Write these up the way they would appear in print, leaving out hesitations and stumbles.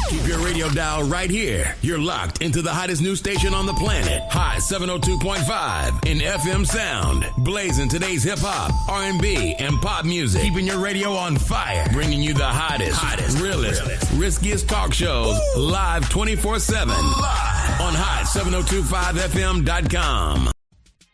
Keep your radio dial right here. You're locked into the hottest news station on the planet. Hot 702.5 in FM sound. Blazing today's hip-hop, R&B, and pop music. Keeping your radio on fire. Bringing you the hottest, realest, riskiest talk shows live 24/7. Live on hot7025fm.com.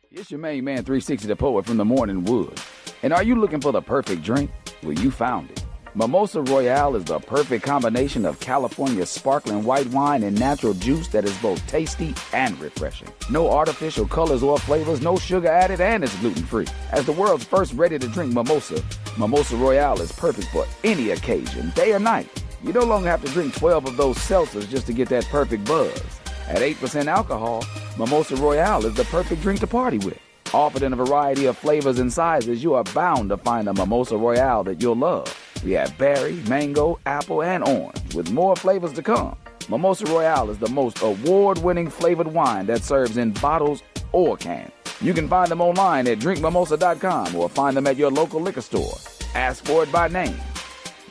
It's your main man, 360 the Poet from the Morning Wood. And are you looking for the perfect drink? Well, you found it. Mimosa Royale is the perfect combination of California sparkling white wine and natural juice that is both tasty and refreshing. No artificial colors or flavors, no sugar added, and it's gluten-free. As the world's first ready-to-drink mimosa, Mimosa Royale is perfect for any occasion, day or night. You no longer have to drink 12 of those seltzers just to get that perfect buzz. At 8% alcohol, Mimosa Royale is the perfect drink to party with. Offered in a variety of flavors and sizes, you are bound to find a Mimosa Royale that you'll love. We have berry, mango, apple, and orange, with more flavors to come. Mimosa Royale is the most award-winning flavored wine that serves in bottles or cans. You can find them online at drinkmimosa.com or find them at your local liquor store. Ask for it by name.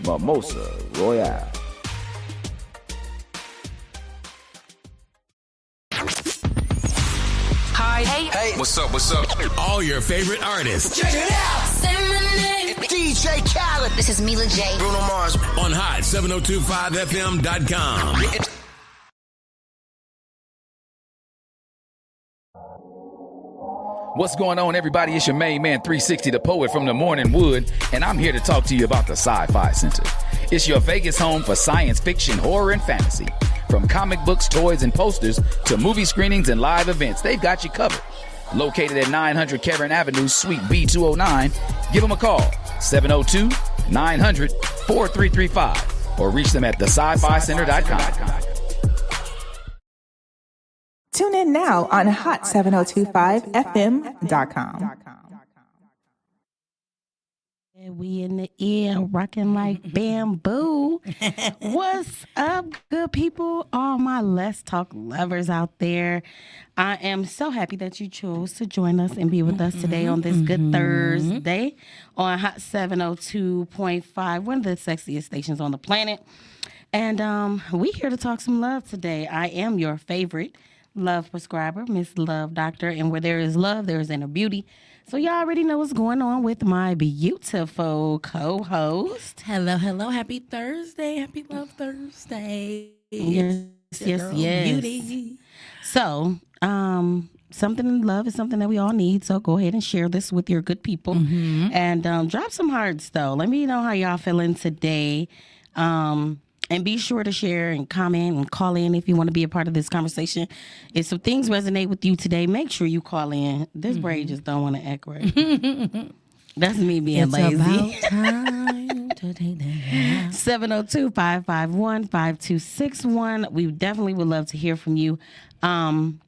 Mimosa Royale. Hi. Hey. What's up? All your favorite artists. Check it out. Say my name. DJ Khaled. This is Mila J. Bruno Mars. On hot7025fm.com. What's going on, everybody? It's your main man, 360 the Poet from the Morning Wood, and I'm here to talk to you about the Sci-Fi Center. It's your Vegas home for science fiction, horror, and fantasy. From comic books, toys, and posters to movie screenings and live events, they've got you covered. Located at 900 Cameron Avenue, Suite B209, give them a call, 702-900-4335, or reach them at thescificenter.com. Tune in now on hot7025fm.com. We in the air rocking like bamboo. What's up, good people? All my Let's Talk lovers out there. I am so happy that you chose to join us and be with us today on this good Thursday on Hot 702.5, one of the sexiest stations on the planet. And we here to talk some love today. I am your favorite love prescriber, Miss Love Doctor, and where there is love, there is inner beauty. So y'all already know what's going on with my beautiful co-host. Hello. Happy Thursday. Happy Love Thursday. Yes. Beauty. So, something in love is something that we all need. So go ahead and share this with your good people. And drop some hearts, though. Let me know how y'all feeling today. And be sure to share and comment and call in if you want to be a part of this conversation. If some things resonate with you today, make sure you call in. This braid just don't want to act right. That's me being lazy. It's about time to take that. 702-551-5261. We definitely would love to hear from you. And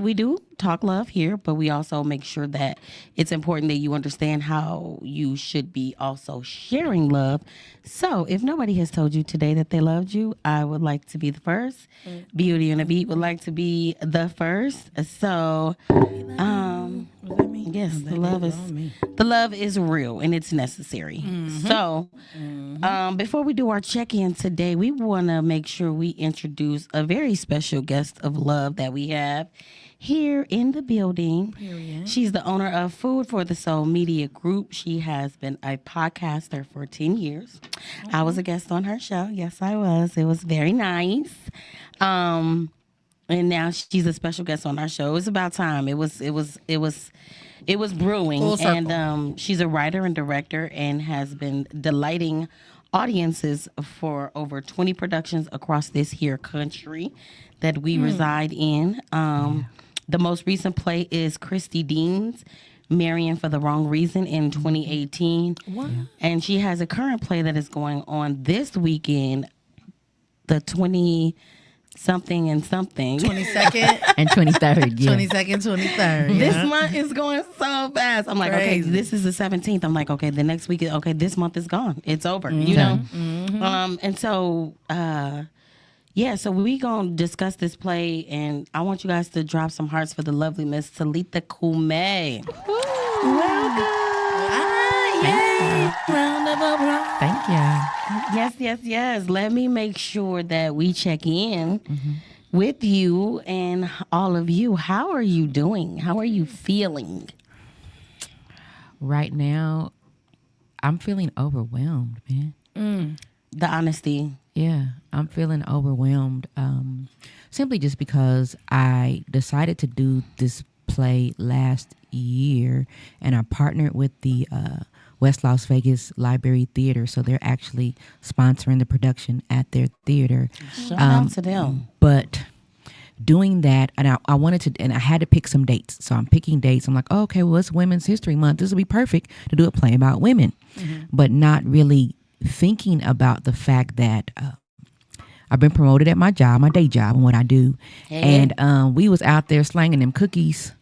we do talk love here, but we also make sure that it's important that you understand how you should be also sharing love. So if nobody has told you today that they loved you, I would like to be the first. Beauty and the Beat would like to be the first. So, yes, the love is real and it's necessary. So, before we do our check-in today, we want to make sure we introduce a very special guest of love that we have here in the building. Period. She's the owner of Food for the Soul Media Group. She has been a podcaster for 10 years. I was a guest on her show. Yes, I was. It was very nice. And now she's a special guest on our show. It was about time. It was brewing. Full circle. And she's a writer and director and has been delighting audiences for over 20 productions across this here country that we reside in. The most recent play is Christy Dean's Marrying for the Wrong Reason in 2018. What? And she has a current play that is going on this weekend, the 20-something and something. 22nd and 23rd. Yeah. 22nd, 23rd. This month is going so fast. I'm like, Crazy. okay, this is the 17th. I'm like, okay, the next week, okay, this month is gone. It's over, you know? And so, so we going to discuss this play, and I want you guys to drop some hearts for the lovely Miss Talitha Kume. Welcome. Yay. Round of applause. Thank you. Yes. Let me make sure that we check in with you and all of you. How are you doing? How are you feeling? Right now, I'm feeling overwhelmed, man. The honesty. Yeah, I'm feeling overwhelmed. Simply just because I decided to do this play last year, and I partnered with the West Las Vegas Library Theater, so they're actually sponsoring the production at their theater. Shout out to them. But doing that, and I wanted to, and I had to pick some dates. So I'm picking dates. I'm like, oh, okay, well, it's Women's History Month. This will be perfect to do a play about women, but not really thinking about the fact that I've been promoted at my job, my day job, and what I do. And we was out there slanging them cookies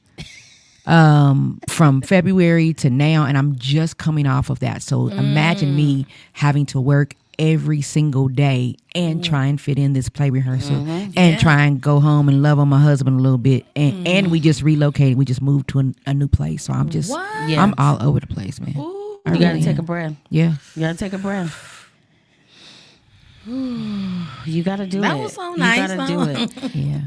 from February to now, and I'm just coming off of that. So imagine me having to work every single day and try and fit in this play rehearsal and try and go home and love on my husband a little bit. And we just relocated. We just moved to a new place. So I'm just, I'm all over the place, man. You got to take a breath. Yeah. You got to take a breath. You got to do it. That was so nice. You got to do it. Yeah.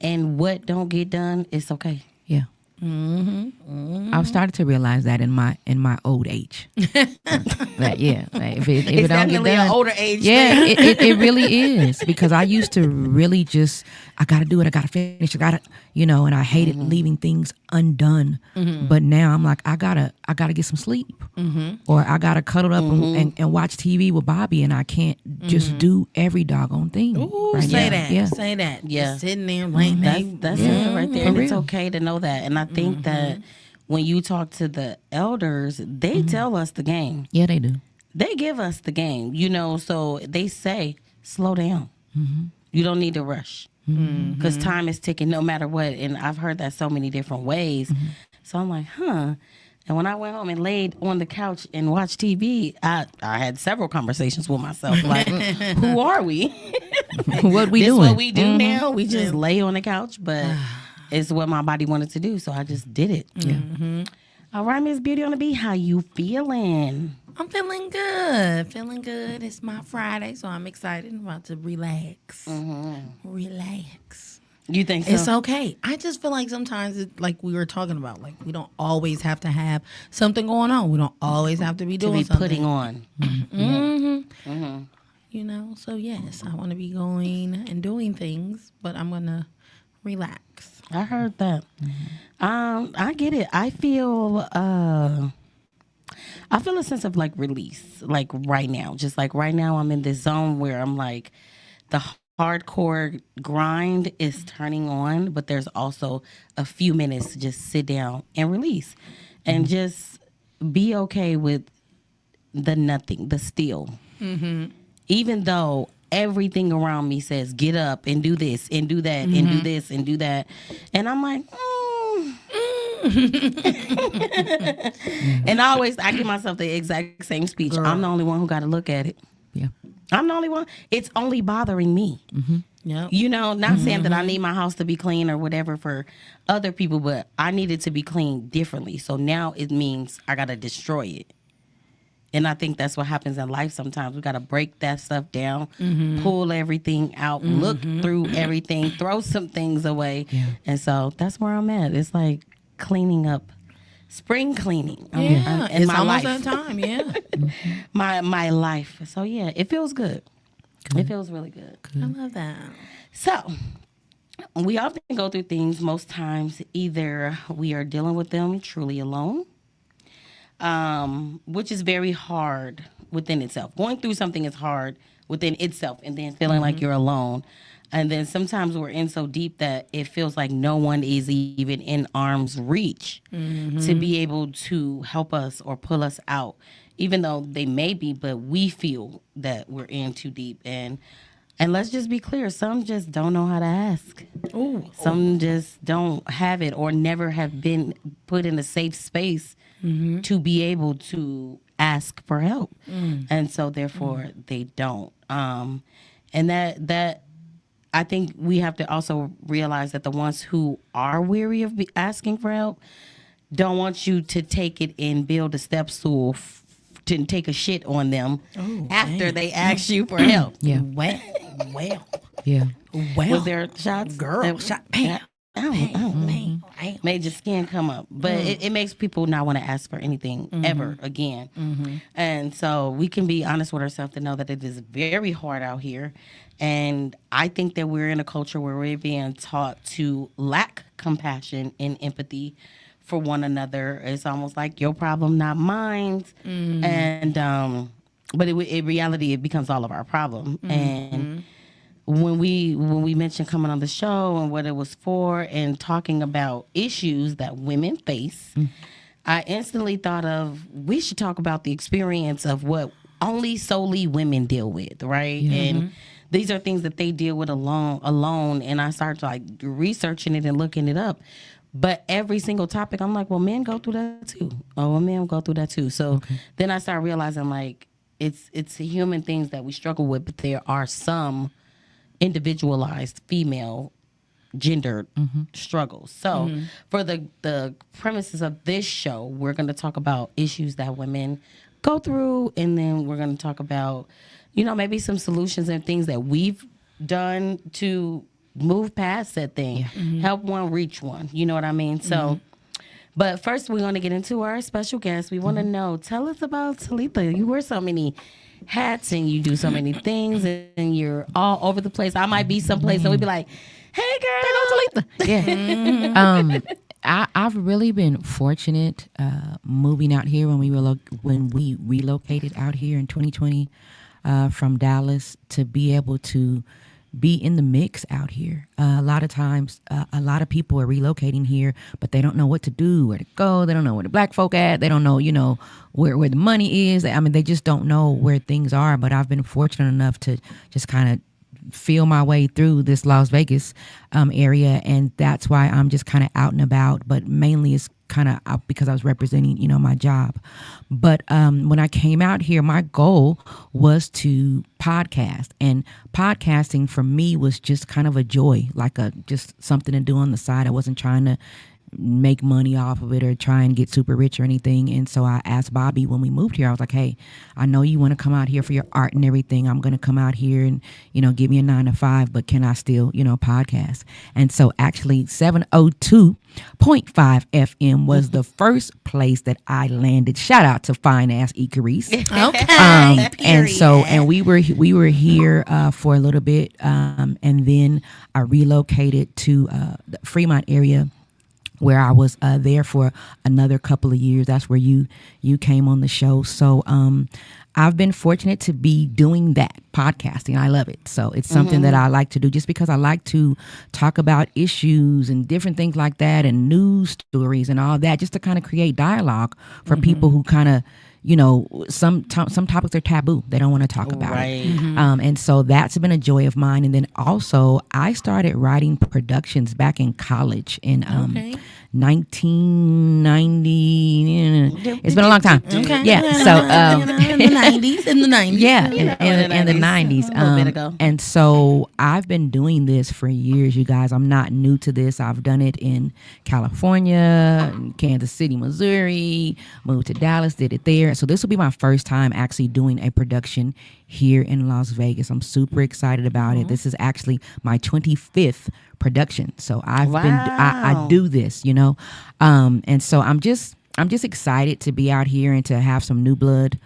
And what don't get done, it's okay. Yeah. I've started to realize that in my old age. Like, if it It's don't get definitely done, an older age yeah, thing. it really is, because I used to really just, I got to do it, I got to finish, I got to, and I hated leaving things undone. But now I'm like, I gotta get some sleep, or I gotta cuddle up and watch TV with Bobby, and I can't just do every doggone thing. Ooh, right say now. that. Yeah. Say that. Yeah. Just sitting there like That's it right there. For And it's real. okay to know that. And I think that when you talk to the elders, they tell us the game. Yeah, they do. They give us the game, so they say, slow down. You don't need to rush. Because time is ticking no matter what. And I've heard that so many different ways. So I'm like, huh. And when I went home and laid on the couch and watched TV, I had several conversations with myself. Like, who are we? What we This doing? what we do now? We just lay on the couch, but it's what my body wanted to do. So I just did it. Yeah. All right, Miss Beauty on the Beat, how you feeling? I'm feeling good. Feeling good. It's my Friday, so I'm excited. I'm about to relax. Relax. You think so? It's okay. I just feel like sometimes, like we were talking about, like we don't always have to have something going on. We don't always have to be to doing be something. putting on. So yes, I want to be going and doing things, but I'm going to relax. I heard that. I get it. I feel a sense of like release, like right now. Just like right now, I'm in this zone where I'm like, the hardcore grind is turning on, but there's also a few minutes to just sit down and release, and just be okay with the nothing, the still. Even though everything around me says get up and do this and do that and do this and do that, and I'm like, and I give myself the exact same speech. Girl. I'm the only one who got to look at it. Yeah. I'm the only one. It's only bothering me. Yep. Not saying that I need my house to be clean or whatever for other people, but I need it to be clean differently. So now it means I got to destroy it. And I think that's what happens in life sometimes. We got to break that stuff down, pull everything out, look through everything, throw some things away. Yeah. And so that's where I'm at. It's like cleaning up, spring cleaning. Yeah, in it's my almost life. that time. Yeah, my life. So yeah, it feels good. It feels really good. I love that. So we often go through things. Most times, either we are dealing with them truly alone, which is very hard within itself. Going through something is hard within itself, and then feeling like you're alone. And then sometimes we're in so deep that it feels like no one is even in arm's reach to be able to help us or pull us out, even though they may be, but we feel that we're in too deep. And let's just be clear, some just don't know how to ask. Some just don't have it or never have been put in a safe space to be able to ask for help. And so therefore they don't. And that I think we have to also realize that the ones who are weary of asking for help don't want you to take it and build a step stool didn't take a shit on them after they asked you for help. Yeah. Well. Yeah. Was there shots? Girl, bam. Made your skin come up. But it makes people not want to ask for anything ever again. And so we can be honest with ourselves to know that it is very hard out here. And I think that we're in a culture where we're being taught to lack compassion and empathy for one another. It's almost like your problem, not mine. And but in reality, it becomes all of our problem. And when we mentioned coming on the show and what it was for and talking about issues that women face, I instantly thought of we should talk about the experience of what only solely women deal with, right? And these are things that they deal with alone. And I started like researching it and looking it up. But every single topic, I'm like, well, men go through that too. Oh, well, men go through that too. So then I started realizing like it's human things that we struggle with, but there are some individualized female gendered struggles. So for the premises of this show, we're going to talk about issues that women go through, and then we're going to talk about, you know, maybe some solutions and things that we've done to move past that thing, help one reach one. You know what I mean? So, but first we're going to get into our special guest. We want to know, tell us about Talitha. You wear so many hats and you do so many things and you're all over the place. I might be someplace and we'd be like, hey girl, Talitha. Yeah. I've really been fortunate moving out here when we relocated out here in 2020 from Dallas to be able to be in the mix out here. A lot of times, a lot of people are relocating here, but they don't know what to do, where to go. They don't know where the black folk at. They don't know, you know, where the money is. I mean, they just don't know where things are. But I've been fortunate enough to just kind of feel my way through this Las Vegas area, and that's why I'm just kind of out and about. But mainly it's kind of out because I was representing, you know, my job. But when I came out here, my goal was to podcast, and podcasting for me was just kind of a joy, like just something to do on the side. I wasn't trying to make money off of it or try and get super rich or anything. And so I asked Bobby when we moved here, I was like, hey, I know you want to come out here for your art and everything. I'm going to come out here and, you know, give me a 9 to 5, but can I still, you know, podcast? And so actually 702.5 FM was the first place that I landed. Shout out to fine ass Icarice. And so, and we were here for a little bit. And then I relocated to the Fremont area, where I was there for another couple of years. That's where you came on the show. So I've been fortunate to be doing that, podcasting. I love it. So it's something that I like to do just because I like to talk about issues and different things like that and news stories and all that, just to kind of create dialogue for people who kind of, you know, some topics are taboo. They don't want to talk about it. And so that's been a joy of mine. And then also I started writing productions back in college in 1990. It's been a long time. Yeah. So in the 90s. Yeah, in the 90s. A little bit ago. And so I've been doing this for years, you guys. I'm not new to this. I've done it in California, in Kansas City, Missouri, moved to Dallas, did it there. So this will be my first time actually doing a production here in Las Vegas. I'm super excited about it. This is actually my 25th production. So I do this, you know. And so I'm just excited to be out here and to have some new blood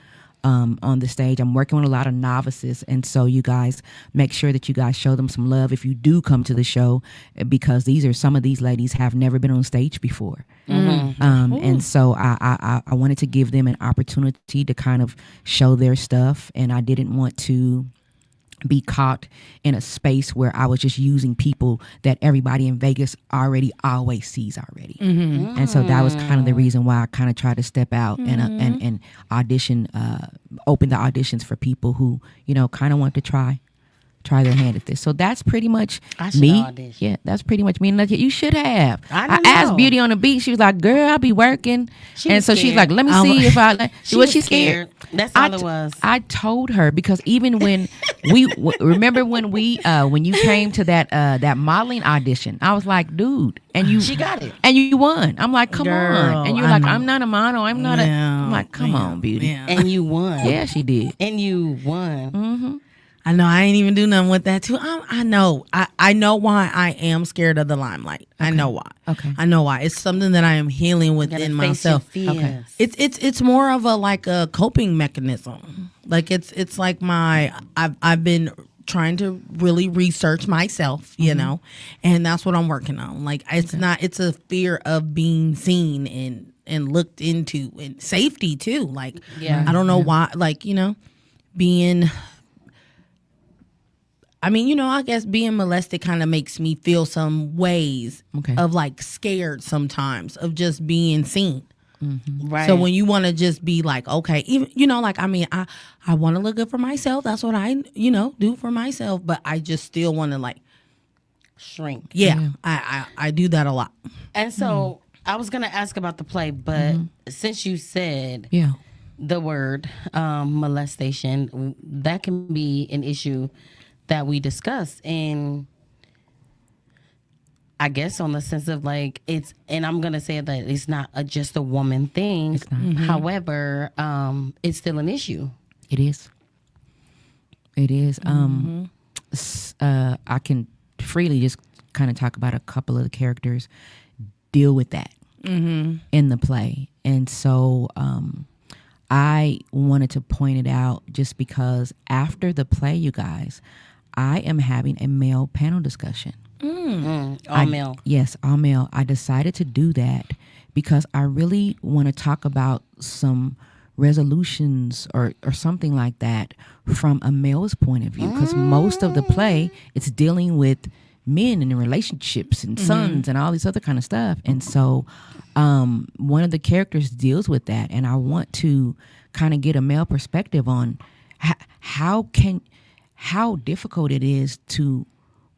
on the stage. I'm working with a lot of novices, and so you guys make sure that you guys show them some love if you do come to the show, because some of these ladies have never been on stage before. And so I wanted to give them an opportunity to kind of show their stuff, and I didn't want to be caught in a space where I was just using people that everybody in Vegas already always sees already. And so that was kind of the reason why I kind of tried to step out and audition, open the auditions for people who, you know, kind of want to try try their hand at this. So that's pretty much I should me. audition. Yeah, that's pretty much me. And like, you should have. I I don't asked know. Beauty on the Beat. She was like, "Girl, I'll be working." She And was so she's scared. like, "Let me see if I." She Was was she scared? That's all it was. I told her because even when remember when you came to that modeling audition, I was like, "Dude," and you She got it. and you won. I'm like, "Come Girl, on!" And you're I like, know. "I'm not a model. I'm not a." I'm like, "Come on, Beauty." Yeah. And you won. Yeah, she did. And you won. I know. I ain't even do nothing with that too. I know. I know why I am scared of the limelight. I know why. Okay. I know why. It's something that I am healing You gotta within face your myself. fears. It's more of a coping mechanism. Like it's like I've been trying to really research myself, you know, and that's what I'm working on. Like it's a fear of being seen and looked into, and safety too. Like I don't know why, like, you know, I guess being molested kind of makes me feel some ways of like scared sometimes of just being seen. Right. So when you want to just be like, okay, even, you know, like, I mean, I want to look good for myself. That's what I, you know, do for myself. But I just still want to like shrink. Yeah. I do that a lot. And so I was going to ask about the play, but since you said Yeah. the word molestation, that can be an issue that we discuss. And I guess on the sense of like and I'm going to say that it's not just a woman thing. It's not. However, it's still an issue. It is. It is. I can freely just kind of talk about a couple of the characters deal with that in the play. And so I wanted to point it out just because after the play, you guys, I am having a male panel discussion. All male. Yes, all male. I decided to do that because I really want to talk about some resolutions or something like that from a male's point of view, because most of the play, it's dealing with men and relationships and sons and all these other kind of stuff. And so one of the characters deals with that, and I want to kind of get a male perspective on how difficult it is to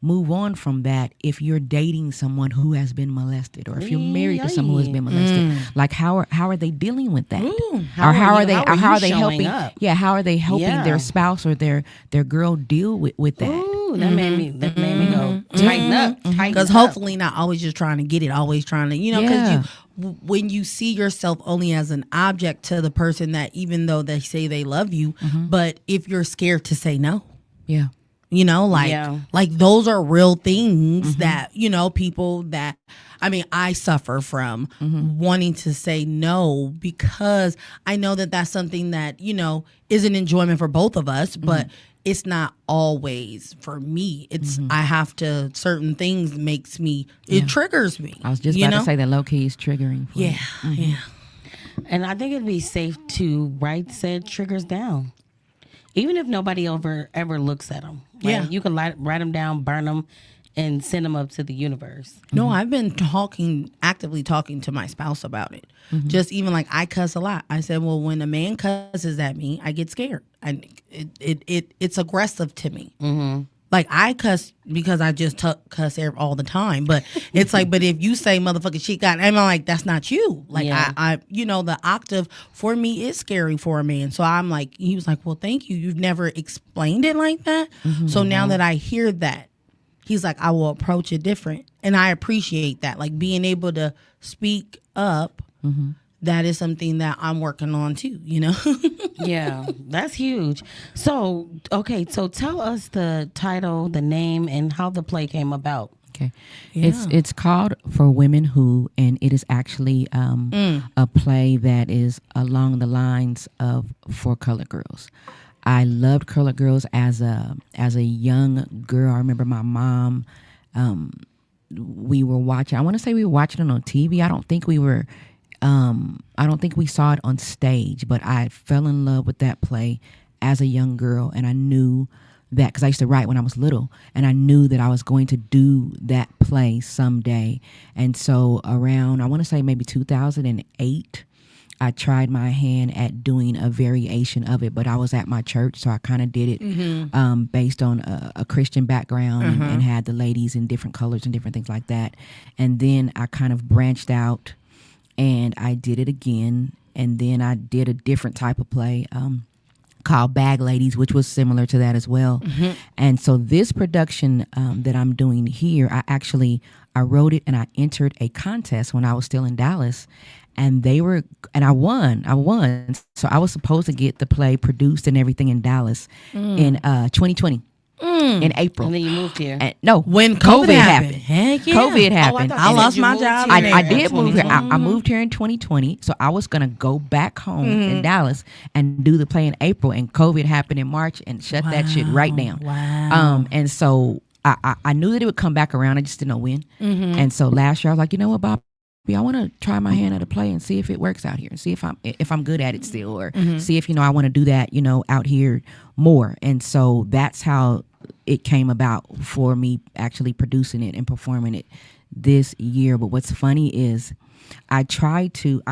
move on from that if you're dating someone who has been molested, or if you're married to someone who has been molested. Like how are they dealing with that? How are they helping? Up? Yeah, how are they helping Yeah. their spouse or their girl deal with that? Ooh, that made me go tighten up. Because hopefully not always just trying to get it, always trying to, you know, because Yeah. when you see yourself only as an object to the person that, even though they say they love you, but if you're scared to say no, Yeah. you know, like those are real things that, you know, people that, I mean, I suffer from wanting to say no, because I know that that's something that, you know, is an enjoyment for both of us, but it's not always for me. It's, I have to, certain things makes me, it triggers me. I was just you about know? to say that low key is triggering. For Yeah, you. yeah. And I think it'd be safe to write said triggers down, even if nobody ever looks at them. Right? Yeah. You can write them down, burn them, and send them up to the universe. No, I've been actively talking to my spouse about it. Just even like I cuss a lot. I said, well, when a man cusses at me, I get scared. It's aggressive to me. Like I cuss because I just cuss all the time. But it's like, but if you say motherfucking shit, God, I'm like, that's not you. Like I, you know, the octave for me is scary for a man. So I'm like, he was like, well, thank you. You've never explained it like that. So now that I hear that, he's like, I will approach it different. And I appreciate that. Like being able to speak up, that is something that I'm working on too, you know? Yeah, that's huge. So, okay, so tell us the title, the name, and how the play came about. Okay. It's called For Women Who, and it is actually a play that is along the lines of For Colored Girls. I loved Colored Girls as a young girl. I remember my mom, we were watching, I want to say we were watching it on TV. I don't think we saw it on stage, but I fell in love with that play as a young girl, and I knew that because I used to write when I was little, and I knew that I was going to do that play someday. And so around, I want to say maybe 2008, I tried my hand at doing a variation of it, but I was at my church, so I kind of did it based on a Christian background and had the ladies in different colors and different things like that. And then I kind of branched out and I did it again. And then I did a different type of play called Bag Ladies, which was similar to that as well. And so this production that I'm doing here, I wrote it and I entered a contest when I was still in Dallas. And I won. So I was supposed to get the play produced and everything in Dallas in 2020. In April. And then you moved here. When COVID happened. Heck yeah. COVID happened. I lost my job. I did move here. I moved here in 2020. So I was going to go back home in Dallas and do the play in April. And COVID happened in March and shut that shit right down. Wow. And so I knew that it would come back around. I just didn't know when. And so last year I was like, you know what, Bob? I want to try my hand at a play and see if it works out here and see if I'm good at it still, or see if, I want to do that, out here more. And so that's how it came about for me actually producing it and performing it this year. But what's funny is I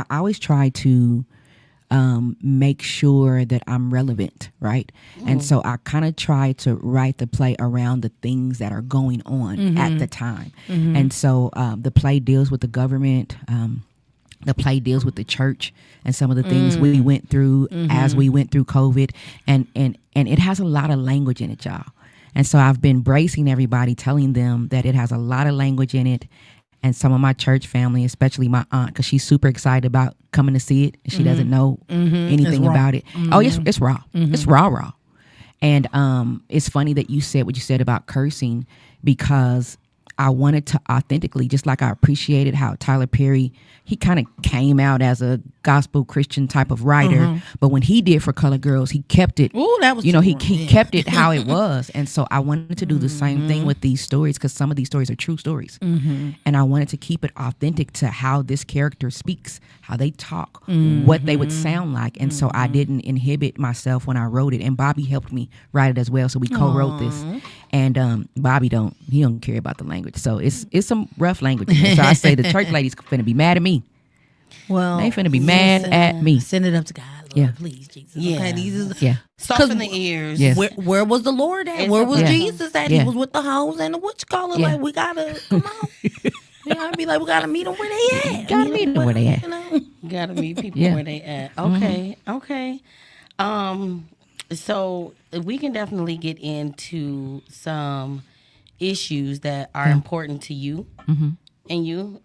always try to make sure that I'm relevant, right? And so I kind of try to write the play around the things that are going on at the time. And so the play deals with the government. The play deals with the church and some of the things we went through as we went through COVID. And it has a lot of language in it, y'all. And so I've been bracing everybody, telling them that it has a lot of language in it. And some of my church family, especially my aunt, because she's super excited about coming to see it. She doesn't know anything about it. Oh, yes, it's raw. It's raw. And it's funny that you said what you said about cursing, because I wanted to authentically, just like I appreciated how Tyler Perry, he kind of came out as a gospel Christian type of writer, but when he did for Color Girls, he kept it. Ooh, that was he kept it how it was. And so I wanted to do the same thing with these stories, because some of these stories are true stories, and I wanted to keep it authentic to how this character speaks, how they talk, what they would sound like. And so I didn't inhibit myself when I wrote it, and Bobby helped me write it as well. So we co-wrote this, and Bobby don't care about the language. So it's some rough language. So I say the church ladies finna be mad at me. Well, they finna be mad at me. Send it up to God, Lord, please, Jesus. Yeah. Okay, these is Soften the ears. Yes. Where was the Lord at? Where was Jesus at? He was with the hoes and the witch-caller. Like, we gotta come on. You gotta be like, we gotta meet them where they at. Gotta meet them where they at. Gotta meet people where they at. Okay. So we can definitely get into some issues that are important to you and you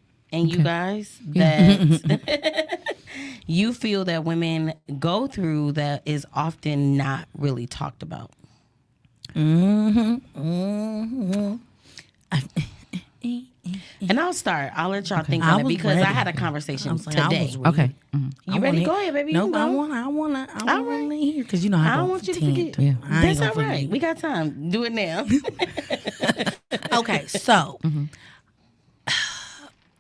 guys that you feel that women go through that is often not really talked about. And I'll start. I'll let y'all think on it, because I had a conversation today. Okay. You ready? Go ahead, baby. Nope, I want to hear, because I I don't want you to forget. Yeah. That's all right. We got time. Do it now. Okay, so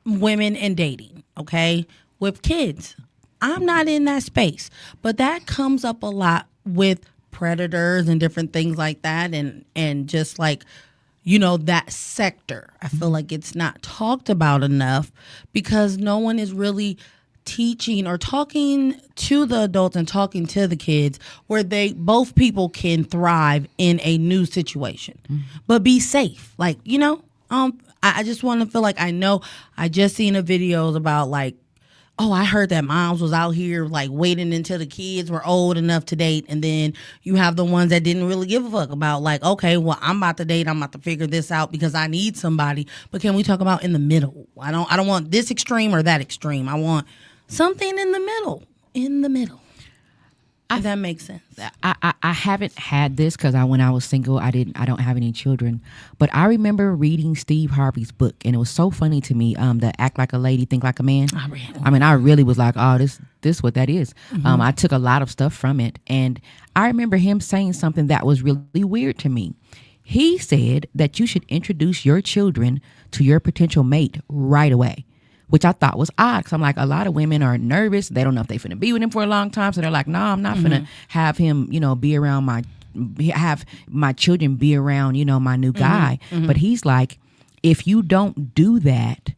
women and dating, okay, with kids. I'm not in that space, but that comes up a lot with predators and different things like that, and just like, that sector. I feel like it's not talked about enough, because no one is really teaching or talking to the adults and talking to the kids where both people can thrive in a new situation, but be safe. Like, I just want to feel like I just seen a videos about like, oh, I heard that moms was out here like waiting until the kids were old enough to date. And then you have the ones that didn't really give a fuck about like, okay, well, I'm about to date. I'm about to figure this out because I need somebody. But can we talk about in the middle? I don't want this extreme or that extreme. I want something in the middle. If that makes sense. I haven't had this because when I was single, I don't have any children. But I remember reading Steve Harvey's book, and it was so funny to me. The Act Like a Lady, Think Like a Man. I really was like, oh, this what that is. I took a lot of stuff from it, and I remember him saying something that was really weird to me. He said that you should introduce your children to your potential mate right away, which I thought was odd, because I'm like, a lot of women are nervous. They don't know if they're finna be with him for a long time. So they're like, no, I'm not finna have him, be around have my children be around, my new guy. But he's like, if you don't do that,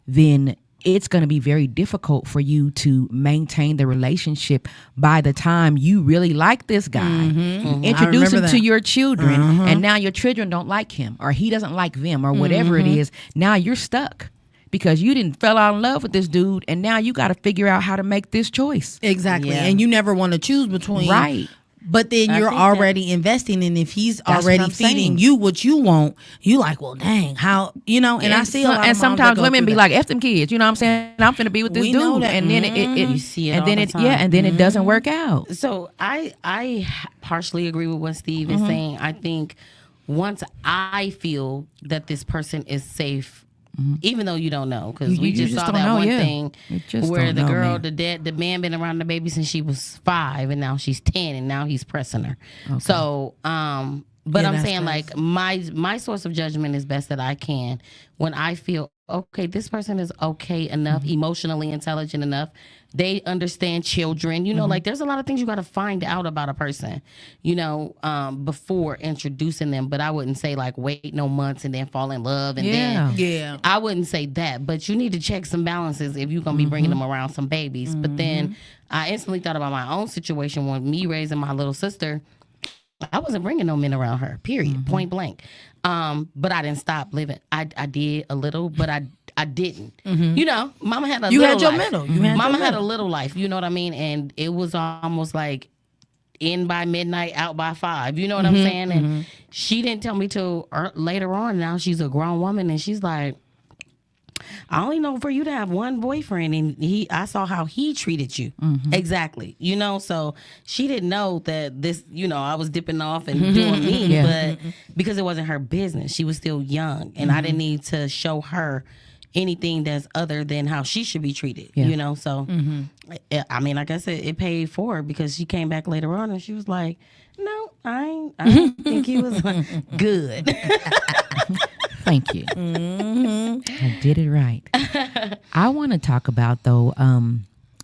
then it's going to be very difficult for you to maintain the relationship by the time you really like this guy. Introduce him to your children, and now your children don't like him, or he doesn't like them, or whatever it is. Now you're stuck because you didn't fell out in love with this dude, and now you got to figure out how to make this choice. Exactly. And you never want to choose between. Right. But then you're already investing, and if he's already feeding you what you want, you like, well, dang, how, you know, and I see a lot of and moms sometimes that go women through be that. like, F them kids, you know what I'm saying? I'm finna be with this We know dude. that. And then You see it and all then the it time. and then it doesn't work out. So I partially agree with what Steve is saying. I think once I feel that this person is safe, even though you don't know, because we You just just saw don't that know, one yeah. thing You just where don't the know, girl, man. the man been around the baby since she was 5, and now she's 10, and now he's pressing her. So, but Yeah, I'm that's saying crazy. like my source of judgment is best that I can when I feel okay, this person is okay enough, emotionally intelligent enough. They understand children. You know, like there's a lot of things you got to find out about a person, you know, before introducing them. But I wouldn't say like wait no months and then fall in love and then Yeah. I wouldn't say that, but you need to check some balances if you're going to be bringing them around some babies. But then I instantly thought about my own situation when me raising my little sister. I wasn't bringing no men around her, period, point blank. But I didn't stop living. I did a little, but I didn't. You know, mama had a You little had your life. middle. You had Mama your had a middle. little life, you know what I mean? And it was almost like in by midnight, out by 5. You know what I'm saying? And she didn't tell me till later on. Now she's a grown woman, and she's like, I only know for you to have one boyfriend, and I saw how he treated you. Exactly. You know, so she didn't know that this, you know, I was dipping off and doing me, but because it wasn't her business, she was still young, and I didn't need to show her anything that's other than how she should be treated. You know, so I mean, like I said, it paid for her because she came back later on and she was like, no, I didn't think he was good. Thank you. I did it right. I want to talk about though.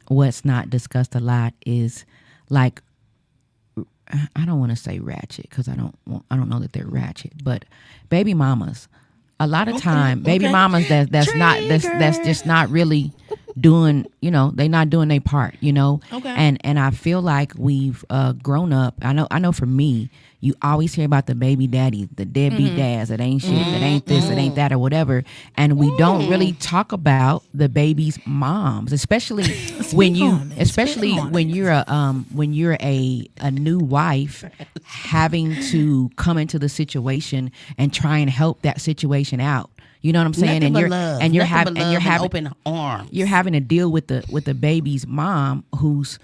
What's not discussed a lot is like, I don't want to say ratchet because I don't know that they're ratchet, but baby mamas. A lot of time, baby mamas that's just not really doing, you know, they not doing their part, you know. Okay. And I feel like we've grown up. I know for me, you always hear about the baby daddies, the deadbeat dads that ain't shit, that ain't this, that ain't that, or whatever. And we don't really talk about the baby's moms, especially when you're a new wife having to come into the situation and try and help that situation out. You know what I'm saying? Nothing And you're but love. having and you're having open arms. you're having to deal with the baby's mom who's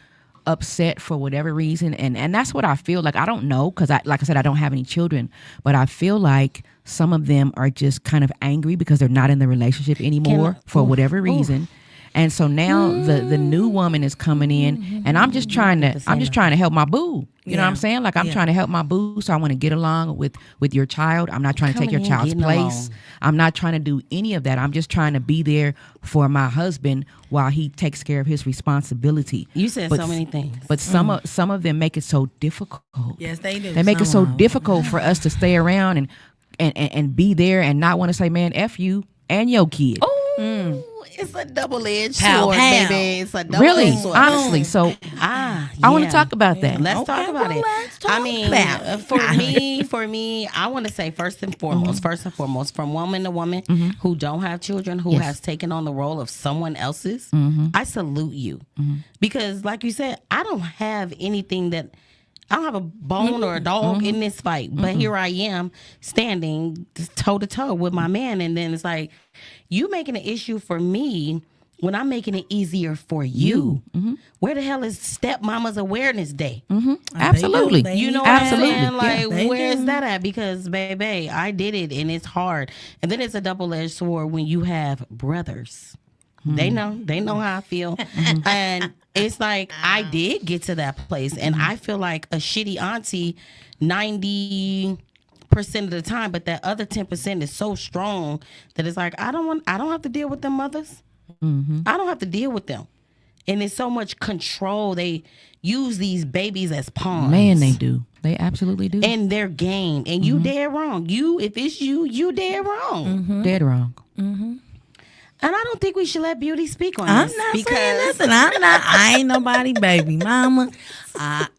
upset for whatever reason, and that's what I feel like. I don't know, because like I said, I don't have any children, but I feel like some of them are just kind of angry because they're not in the relationship anymore for whatever reason. And so now the new woman is coming in, and I'm just trying to help my boo. You know what I'm saying? Like I'm trying to help my boo, so I want to get along with your child. I'm not trying to take your child's place. I'm not trying to do any of that. I'm just trying to be there for my husband while he takes care of his responsibility. You said so many things. But some of them make it so difficult. Yes, they do. They make it so difficult for us to stay around and be there and not want to say, man, F you and your kid. It's a double-edged Pow, sword, pow. baby. It's a double-edged Really, sword. honestly. So I want to talk about that. Let's talk about it. I mean, for me, I want to say first and foremost, from woman to woman who don't have children, who has taken on the role of someone else's, I salute you. Because like you said, I don't have anything that, I don't have a bone or a dog in this fight, but here I am standing toe to toe with my man. And then it's like, you making an issue for me when I'm making it easier for you. Where the hell is Stepmama's Awareness Day? Absolutely. You know what Absolutely. I'm saying? Like, Yeah, where's that at? Because, baby, I did it and it's hard. And then it's a double-edged sword when you have brothers. They know how I feel. And it's like, I did get to that place. And I feel like a shitty auntie 90% of the time, but that other 10% is so strong that it's like, I don't have to deal with them mothers. I don't have to deal with them. And it's so much control. They use these babies as pawns. Man, they do. They absolutely do. And their game. And you dead wrong. If it's you dead wrong. Dead wrong. And I don't think we should let Beauty speak on I'm this. not saying nothing. I ain't nobody baby mama.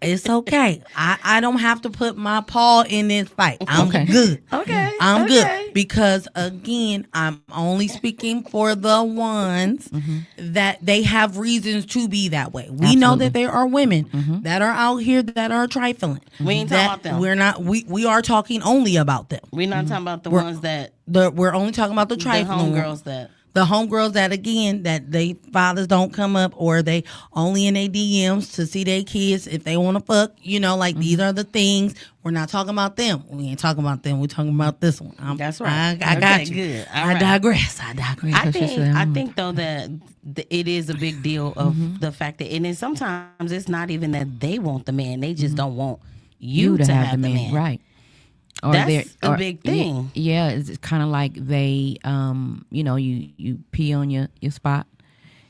It's okay. I don't have to put my paw in this fight. I'm good. Okay. I'm good. Because again, I'm only speaking for the ones that they have reasons to be that way. We know that there are women that are out here that are trifling. We ain't talking about them. We're not. We are talking only about them. We're not talking about the ones that We're only talking about the trifling homegirls that. The homegirls that, again, that they fathers don't come up, or they only in their DMs to see their kids if they want to fuck. You know, like these are the things. We're not talking about them. We ain't talking about them. We're talking about this one. That's right. I got you. Good. I digress. I think though that it is a big deal of the fact that, and then sometimes it's not even that they want the man. They just don't want you to have the man. Right. Or that's a big thing. Yeah, it's kind of like they, you pee on your spot,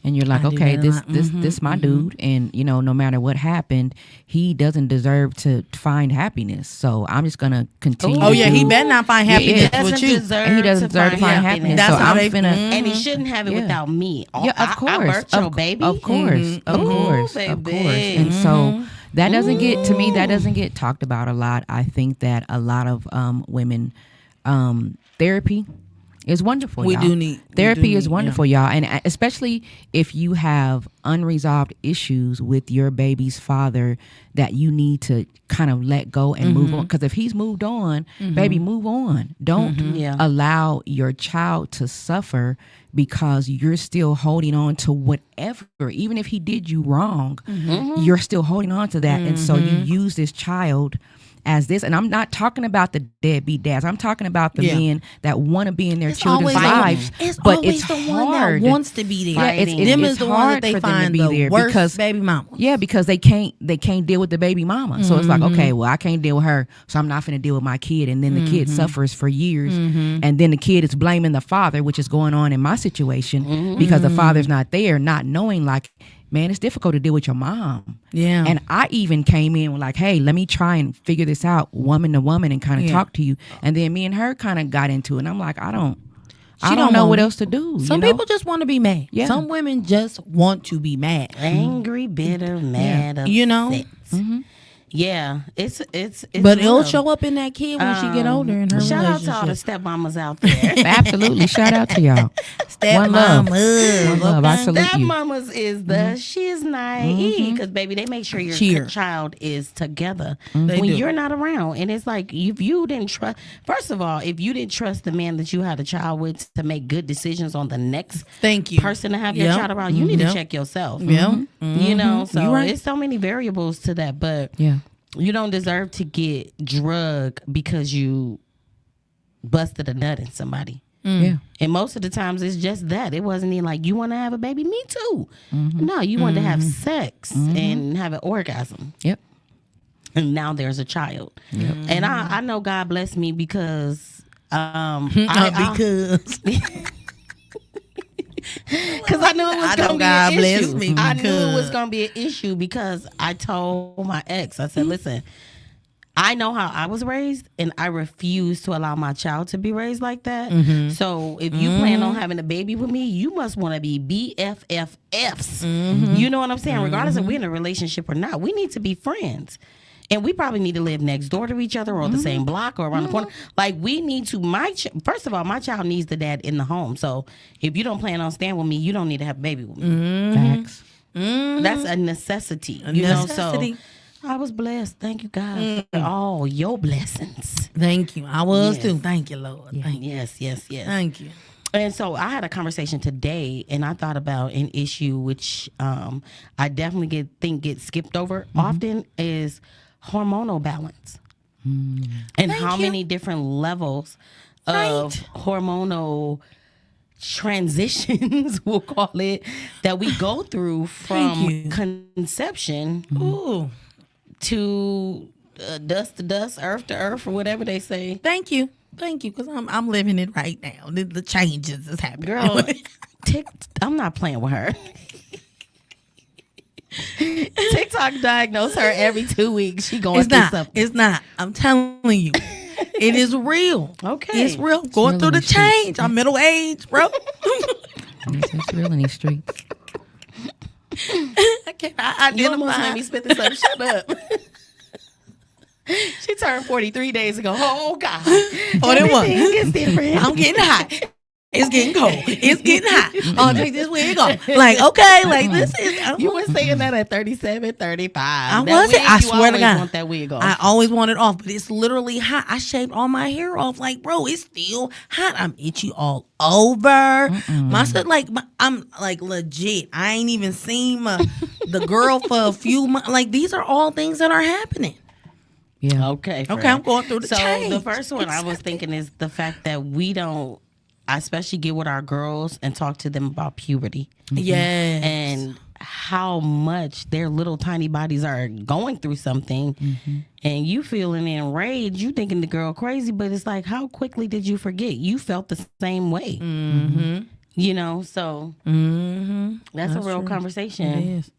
and you're like, okay, this my dude, and no matter what happened, he doesn't deserve to find happiness. So I'm just gonna continue. Oh yeah, he better not find happiness with you. And he doesn't deserve to find happiness. That's so how I'm finna, and he shouldn't have it without me. Yeah, of course. I birthed your baby. Of course, of course, of course. And so. That doesn't get talked about a lot. I think that a lot of women, therapy is wonderful. We y'all. do need therapy is wonderful, y'all, and especially if you have unresolved issues with your baby's father that you need to kind of let go and move on. Because if he's moved on, baby, move on. Don't allow your child to suffer because you're still holding on to whatever, even if he did you wrong, you're still holding on to that. And so you use this child as this, and I'm not talking about the deadbeat dads. I'm talking about the men that want to be in their children's lives, but it's the hard. one that wants to be there. Yeah, it's the one that they for them find to be the there worst because baby mama. Yeah, because they can't deal with the baby mama. So it's like, okay, well, I can't deal with her, so I'm not going to deal with my kid, and then the kid suffers for years, and then the kid is blaming the father, which is going on in my situation because the father's not there, not knowing like. Man, it's difficult to deal with your mom. Yeah. And I even came in with like, hey, let me try and figure this out woman to woman and kind of talk to you. And then me and her kind of got into it. And I'm like, I don't know what else to do. Some people just want to be mad. Yeah. Some women just want to be mad. Angry, bitter, mad, upset. You know? Yeah, it's but it'll show up in that kid when she get older in her shout relationship. out to all the stepmamas out there. Absolutely. Shout out to y'all. One love. One love. I salute you. Stepmamas is she's naive because baby, they make sure your child is together when you're not around. And it's like if you didn't trust, first of all, if you didn't trust the man that you had a child with to make good decisions on the next person to have your child around, you need to check yourself. You know, so it's so many variables to that, but you don't deserve to get drugged because you busted a nut in somebody. Yeah. And most of the times it's just that. It wasn't even like, you want to have a baby? Me too. No, you wanted to have sex and have an orgasm. Yep. And now there's a child. And I know God blessed me because because I knew it was going to be an issue. I knew it was going to be an issue because I told my ex, I said, listen, I know how I was raised and I refuse to allow my child to be raised like that. So if you plan on having a baby with me, you must want to be BFFs. You know what I'm saying? Regardless if we're in a relationship or not, we need to be friends. And we probably need to live next door to each other or the same block or around the corner. Like we need to, first of all, my child needs the dad in the home. So if you don't plan on staying with me, you don't need to have a baby with me. Facts. That's a necessity. Know, so I was blessed. Thank you, God, for all your blessings. Thank you. I was too. Thank you, Lord. Thank you. Yes. Thank you. And so I had a conversation today, and I thought about an issue which I definitely think gets skipped over often is hormonal balance. And how many different levels of hormonal transitions, we'll call it, that we go through from conception to dust to dust, earth to earth, or whatever they say. Thank you, because I'm living it right now. The changes is happening. Girl, I'm not playing with her. TikTok diagnose her every 2 weeks. She going through something. It's not. I'm telling you. It is real. Okay. It's real. Going through the change. I'm middle aged, bro. It's real in these streets. You almost made me spit this up. Shut up. She turned 43 days ago. Oh, God. Oh, that one. Everything is different. I'm getting hot. It's getting cold. It's getting hot. Oh, take this wig off. Like, okay, like this is. You were saying that at 37, 35. I wasn't. I swear to God. Want that wig off. I always want it off, but it's literally hot. I shaved all my hair off. Like, bro, it's still hot. I'm itchy all over. My son, like, I'm like legit. I ain't even seen the girl for a few months. Like, these are all things that are happening. Yeah. Okay. Friend. Okay, I'm going through the So change. the first one I was thinking is the fact that we don't, I especially get with our girls and talk to them about puberty. Yes. And how much their little tiny bodies are going through something, and you feeling enraged, you thinking the girl crazy, but it's like, how quickly did you forget? You felt the same way. You know, so that's a real conversation. It is.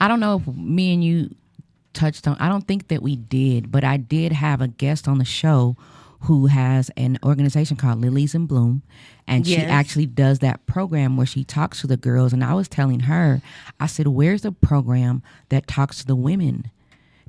I don't know if me and you touched on, I don't think that we did, but I did have a guest on the show who has an organization called Lilies in Bloom, and she actually does that program where she talks to the girls. And I was telling her, I said, where's the program that talks to the women?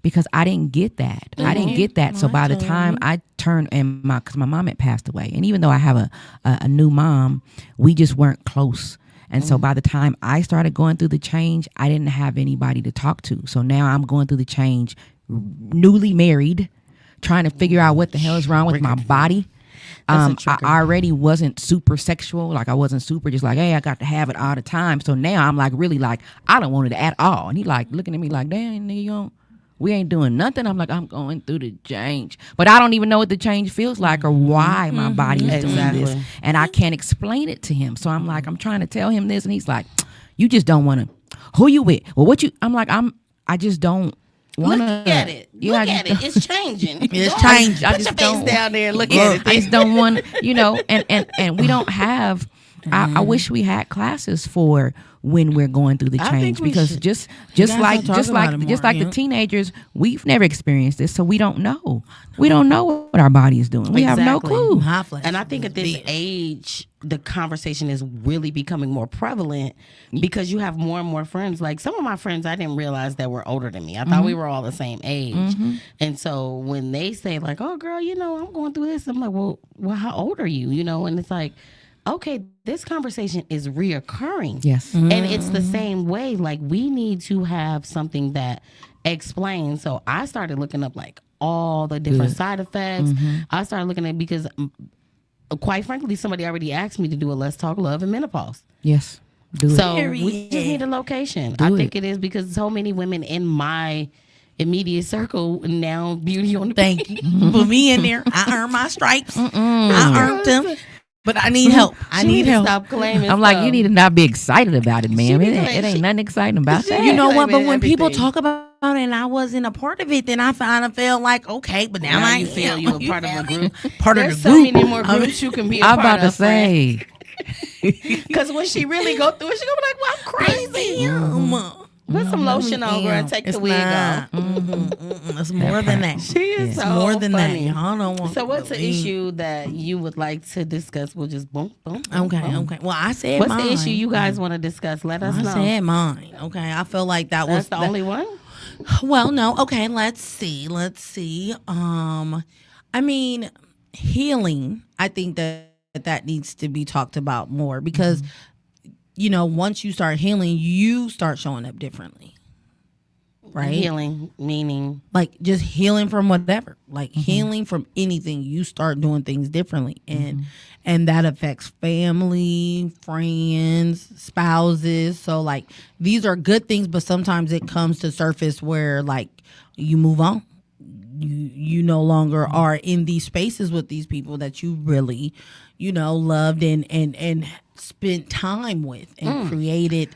Because I didn't get that. I didn't get that. So by the time I turned, and because my mom had passed away, and even though I have a new mom, we just weren't close. And so by the time I started going through the change, I didn't have anybody to talk to. So now I'm going through the change, newly married, trying to figure out what the hell is wrong with my body. I already wasn't super sexual. Like, I wasn't super just like, hey, I got to have it all the time. So now I'm like, really like, I don't want it at all. And he like looking at me like, damn, nigga, you don't, we ain't doing nothing. I'm like, I'm going through the change. But I don't even know what the change feels like or why my body is doing this. And I can't explain it to him. So I'm like, I'm trying to tell him this. And he's like, you just don't want to. Who you with? Well, what you, I'm like, I just don't. Look at it. Look at it. It's changing. It's changing. Put your face down there and look at it. I just don't want, you know, and we don't have, I wish we had classes for when we're going through the change, because just like the teenagers, we've never experienced this, so we don't know. We don't know what our body is doing. We have no clue. And I think at this age, the conversation is really becoming more prevalent because you have more and more friends. Like, some of my friends, I didn't realize that were older than me. I thought we were all the same age. And so when they say like, oh girl, you know, I'm going through this, I'm like, well, how old are you? You know, and it's like, okay, this conversation is reoccurring. Yes. And it's the same way. Like, we need to have something that explains. So I started looking up like all the different side effects. I started looking at, because quite frankly, somebody already asked me to do a Let's Talk Love and Menopause. Yes. Do it. So we just need a location. I think it is, because so many women in my immediate circle now, beauty on the Thank you. Put me in there. I earned my stripes. I earned them. But I need help. I need help. Stop claiming. I'm like, you need to not be excited about it, ma'am. It ain't nothing exciting about that. You know what? But when people talk about it and I wasn't a part of it, then I kind of feel like, okay, but now I feel you a part of a group. Part There's of the so group. many more groups you can be a I'm part of. about to say. Because when she really go through it, she gonna be like, well, I'm crazy. Put some lotion on, girl, and take the wig off. It's more than that. She is so more than funny. that. I don't want. So what's the issue that you would like to discuss? We'll just boom, boom. Okay. Well, I said What's mine. the issue you guys want to discuss? Let us know. I said mine. Okay. I feel like that was That's the only one? Well, no. Okay. Let's see. I mean, healing. I think that needs to be talked about more, because you know, once you start healing, you start showing up differently. Right? Healing, meaning? Like, just healing from whatever. Like, healing from anything. You start doing things differently. And that affects family, friends, spouses. So, like, these are good things, but sometimes it comes to surface where, like, you move on. You no longer are in these spaces with these people that you really, you know, loved and spent time with and created,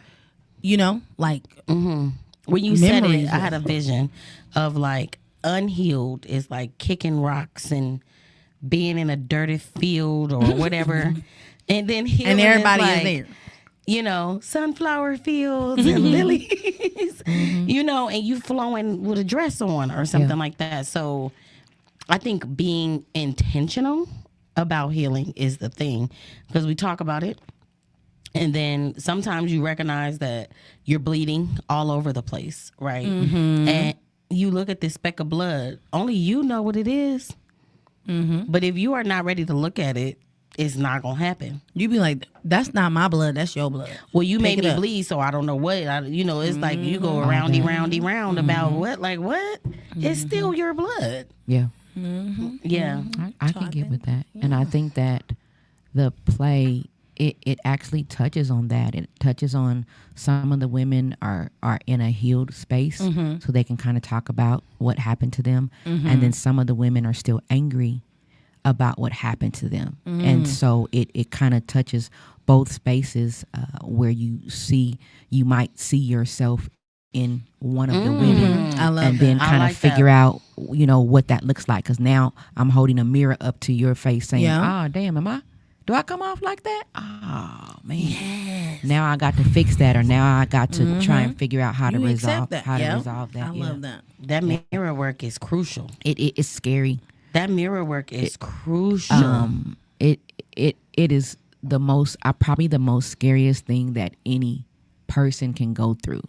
you know, like when you said it, I had a vision of like unhealed is like kicking rocks and being in a dirty field or whatever, and then healing and everybody is, like, is there. You know, sunflower fields and lilies, you know, and you flowing with a dress on or something like that. So I think being intentional about healing is the thing, because we talk about it And then sometimes you recognize that you're bleeding all over the place, right? And you look at this speck of blood. Only you know what it is. But if you are not ready to look at it, it's not going to happen. You be like, that's not my blood. That's your blood. Well, you Pick made it me up. bleed, so I don't know what. It's like you go round about what? Like what? It's still your blood. Yeah. Yeah. I can get with that. And I think that the play, it actually touches on that. It touches on some of the women are in a healed space, so they can kind of talk about what happened to them. And then some of the women are still angry about what happened to them. And so it kind of touches both spaces where you might see yourself in one of the women. I love and that. then I kind like of figure that. out, what that looks like. Because now I'm holding a mirror up to your face saying, damn, do I come off like that? Oh, man. Yes. Now I got to fix that, or now I got to try and figure out how to You resolve accept that. how Yep. to resolve that. I love that. That mirror work is crucial. It's scary. That mirror work is crucial. It is the most probably the most scariest thing that any person can go through.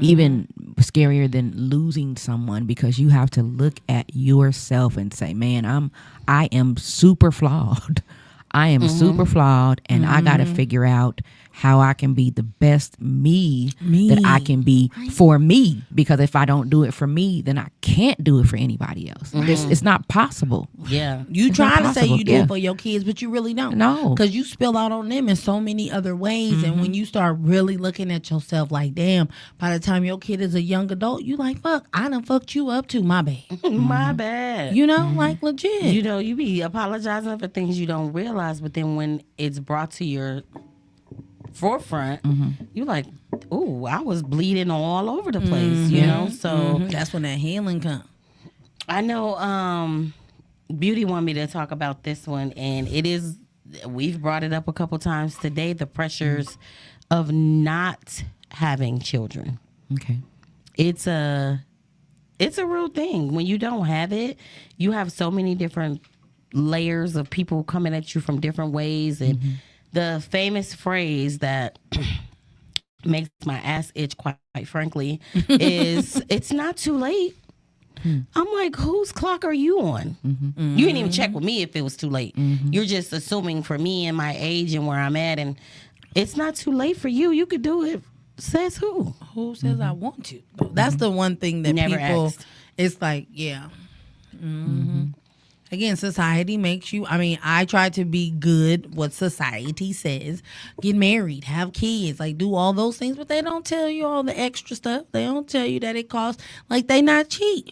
Even scarier than losing someone, because you have to look at yourself and say, man, I am super flawed. I am super flawed, and I got to figure out how I can be the best me that I can be for me. Because if I don't do it for me, then I can't do it for anybody else. It's not possible. Yeah. You It's try not to say possible. you do Yeah. it for your kids, but you really don't. No. Because you spill out on them in so many other ways. And when you start really looking at yourself like, damn, by the time your kid is a young adult, you like, fuck, I done fucked you up too. My bad. My bad. Like legit. You be apologizing for things you don't realize, but then when it's brought to your forefront, you like, ooh, I was bleeding all over the place, So That's when that healing comes. I know Beauty wanted me to talk about this one, and we've brought it up a couple times today, the pressures of not having children. Okay. It's a real thing. When you don't have it, you have so many different layers of people coming at you from different ways, and the famous phrase that makes my ass itch, quite frankly, is it's not too late. I'm like, whose clock are you on? You didn't even check with me if it was too late. You're just assuming for me and my age and where I'm at, and it's not too late for you. You could do it. Says who? Who says I want to? That's the one thing that Never people, asked. it's like, yeah. Again, society makes you, I try to be good, what society says. Get married, have kids, like do all those things, but they don't tell you all the extra stuff. They don't tell you that it costs, like they not cheap.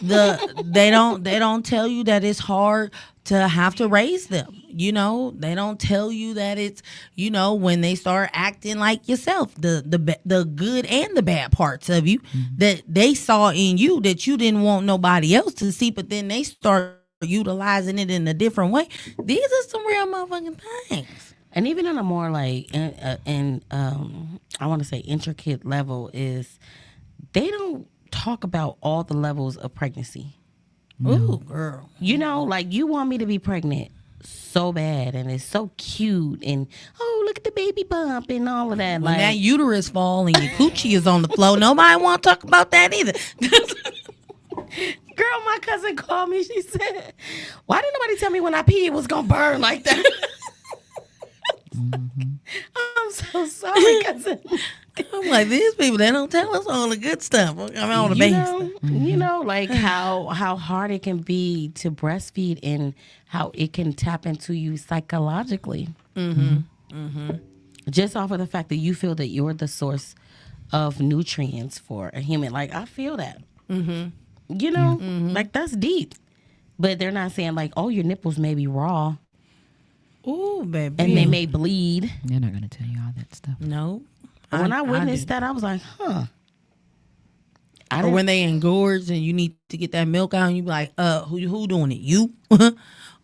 They don't tell you that it's hard to have to raise them. They don't tell you that it's, when they start acting like yourself, the good and the bad parts of you that they saw in you that you didn't want nobody else to see, but then they start utilizing it in a different way. These are some real motherfucking things. And even on a more like, I want to say intricate level, is they don't talk about all the levels of pregnancy. Ooh, girl. Like you want me to be pregnant so bad, and it's so cute, and oh, look at the baby bump and all of that. When like that uterus fall and your coochie is on the floor, nobody want to talk about that either. girl, my cousin called me. She said, "Why didn't nobody tell me when I pee it was gonna burn like that?" I'm so sorry, cousin. I'm like, these people, they don't tell us all the good stuff. All the bad stuff. Like how hard it can be to breastfeed and how it can tap into you psychologically. Just off of the fact that you feel that you're the source of nutrients for a human. Like, I feel that. Like that's deep. But they're not saying like, oh, your nipples may be raw. Ooh, baby. And they may bleed. They're not going to tell you all that stuff. No. When I witnessed that, I was like, huh. Or when they engorge and you need to get that milk out, and you be like, who doing it? You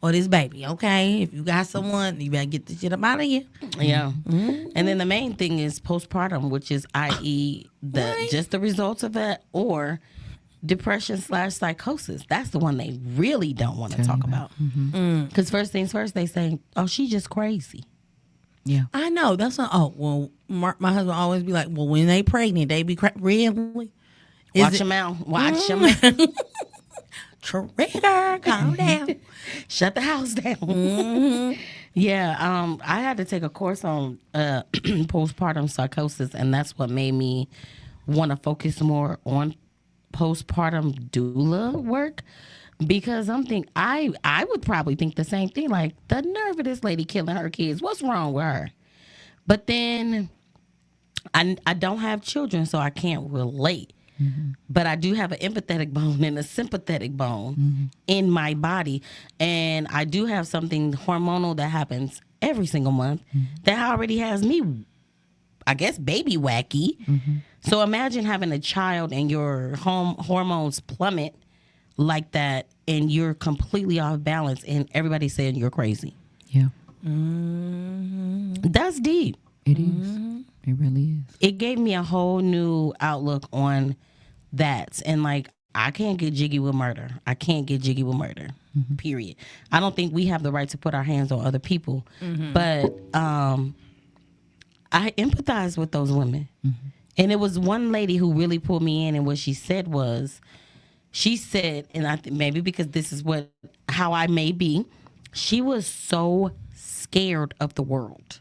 or this baby? Okay, if you got someone, you better get this shit up out of here. Yeah. And then the main thing is postpartum, which is i.e. just the results of that, or depression/psychosis. That's the one they really don't want to talk about. Because first things first, they say, oh, she's just crazy. Yeah. I know. That's not. Oh well, my husband always be like, well, when they pregnant, they be really. Watch your mouth. Watch your mouth. Trigger, calm down. Shut the house down. Yeah, I had to take a course on postpartum psychosis, and that's what made me want to focus more on postpartum doula work, because I would probably think the same thing, like, the nerve of this lady killing her kids. What's wrong with her? But then I don't have children, so I can't relate. Mm-hmm. But I do have an empathetic bone and a sympathetic bone in my body. And I do have something hormonal that happens every single month that already has me, I guess, baby wacky. So imagine having a child and your hormones plummet like that, and you're completely off balance, and everybody's saying you're crazy. Yeah. That's deep. It is. It really is. It gave me a whole new outlook on that. And like, I can't get jiggy with murder. I can't get jiggy with murder. Period. I don't think we have the right to put our hands on other people. But I empathize with those women. And it was one lady who really pulled me in, and what she said was, she said, and I think maybe because this is how I may be, she was so scared of the world